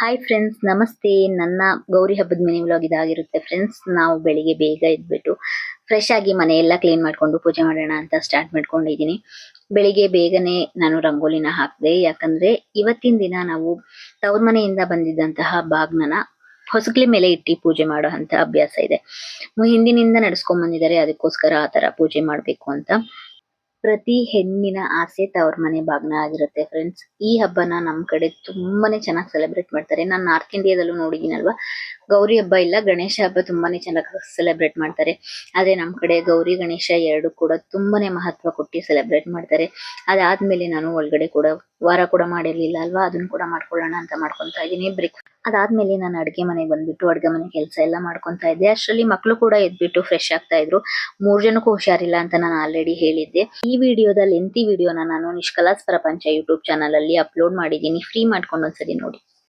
Hi friends, ನಮಸ್ತೆ. ನನ್ನ ಗೌರಿ ಹಬ್ಬದ ಮಿನಿ ವ್ಲಾಗ್ ಇದಾಗಿರುತ್ತೆ ಫ್ರೆಂಡ್ಸ್. ನಾವು ಬೆಳಿಗ್ಗೆ ಬೇಗ ಎದ್ಬಿಟ್ಟು ಫ್ರೆಶ್ ಆಗಿ ಮನೆಯೆಲ್ಲ ಕ್ಲೀನ್ ಮಾಡ್ಕೊಂಡು ಪೂಜೆ ಮಾಡೋಣ ಅಂತ ಸ್ಟಾರ್ಟ್ ಮಾಡ್ಕೊಂಡಿದ್ದೀನಿ. ಬೆಳಿಗ್ಗೆ ಬೇಗನೆ ನಾನು ರಂಗೋಲಿನ ಹಾಕಿದೆ. ಯಾಕಂದ್ರೆ ಇವತ್ತಿನ ದಿನ ನಾವು ತವ್ರ ಮನೆಯಿಂದ ಬಂದಿದ್ದಂತಹ ಬಾಗ್ನನ ಹೊಸಕ್ಲಿ ಮೇಲೆ ಇಟ್ಟು ಪೂಜೆ ಮಾಡೋ ಅಂತ ಅಭ್ಯಾಸ ಇದೆ. ಹಿಂದಿನಿಂದ ನಡ್ಸ್ಕೊಂಡ್ ಬಂದಿದ್ದಾರೆ, ಅದಕ್ಕೋಸ್ಕರ ಆ ತರ ಪೂಜೆ ಮಾಡ್ಬೇಕು ಅಂತ. ಪ್ರತಿ ಹೆಣ್ಣಿನ ಆಸೆ ತವ್ರ ಮನೆ ಬಾಗ್ನ ಆಗಿರುತ್ತೆ ಫ್ರೆಂಡ್ಸ್. ಈ ಹಬ್ಬನ ನಮ್ ಕಡೆ ತುಂಬಾನೇ ಚೆನ್ನಾಗಿ ಸೆಲೆಬ್ರೇಟ್ ಮಾಡ್ತಾರೆ. ನಾನು ನಾರ್ತ್ ಇಂಡಿಯಾದಲ್ಲೂ ನೋಡಿದೀನಲ್ವಾ, ಗೌರಿ ಹಬ್ಬ ಇಲ್ಲ, ಗಣೇಶ ಹಬ್ಬ ತುಂಬಾನೇ ಚೆನ್ನಾಗಿ ಸೆಲೆಬ್ರೇಟ್ ಮಾಡ್ತಾರೆ. ಆದ್ರೆ ನಮ್ ಕಡೆ ಗೌರಿ ಗಣೇಶ ಎರಡು ಕೂಡ ತುಂಬಾನೇ ಮಹತ್ವ ಕೊಟ್ಟು ಸೆಲೆಬ್ರೇಟ್ ಮಾಡ್ತಾರೆ. ಅದಾದ್ಮೇಲೆ ನಾನು ಒಳಗಡೆ ಕೂಡ ವಾರ ಕೂಡ ಮಾಡಿರ್ಲಿಲ್ಲ ಅಲ್ವಾ, ಅದನ್ನ ಕೂಡ ಮಾಡ್ಕೊಳ್ಳೋಣ ಅಂತ ಮಾಡ್ಕೊಂತಾ ಇದೀನಿ. ಅದಾದ್ಮೇಲೆ ನಾನು ಅಡ್ಗೆ ಮನೆಗೆ ಬಂದ್ಬಿಟ್ಟು ಅಡ್ಗೆ ಮನೆ ಕೆಲಸ ಎಲ್ಲ ಮಾಡ್ಕೊಂತಾ ಇದ್ದೆ. ಅಷ್ಟರಲ್ಲಿ ಮಕ್ಳು ಕೂಡ ಎದ್ಬಿಟ್ಟು ಫ್ರೆಶ್ ಆಗ್ತಾ ಇದ್ರು. 3 ಜನಕ್ಕೂ ಹುಷಾರಿಲ್ಲ ಅಂತ ನಾನು ಆಲ್ರೆಡಿ ಹೇಳಿದ್ದೆ. ಈ ವಿಡಿಯೋದ ಲೆಂತಿ ವಿಡಿಯೋನ ನಾನು ನಿಷ್ಕಲಾಸ್ ಪ್ರಪಂಚ ಯೂಟ್ಯೂಬ್ ಚಾನಲ್ ಅಲ್ಲಿ ಅಪ್ಲೋಡ್ ಮಾಡಿದ್ದೀನಿ. ಫ್ರೀ ಮಾಡ್ಕೊಂಡು ಒಂದ್ಸರಿ ನೋಡಿ.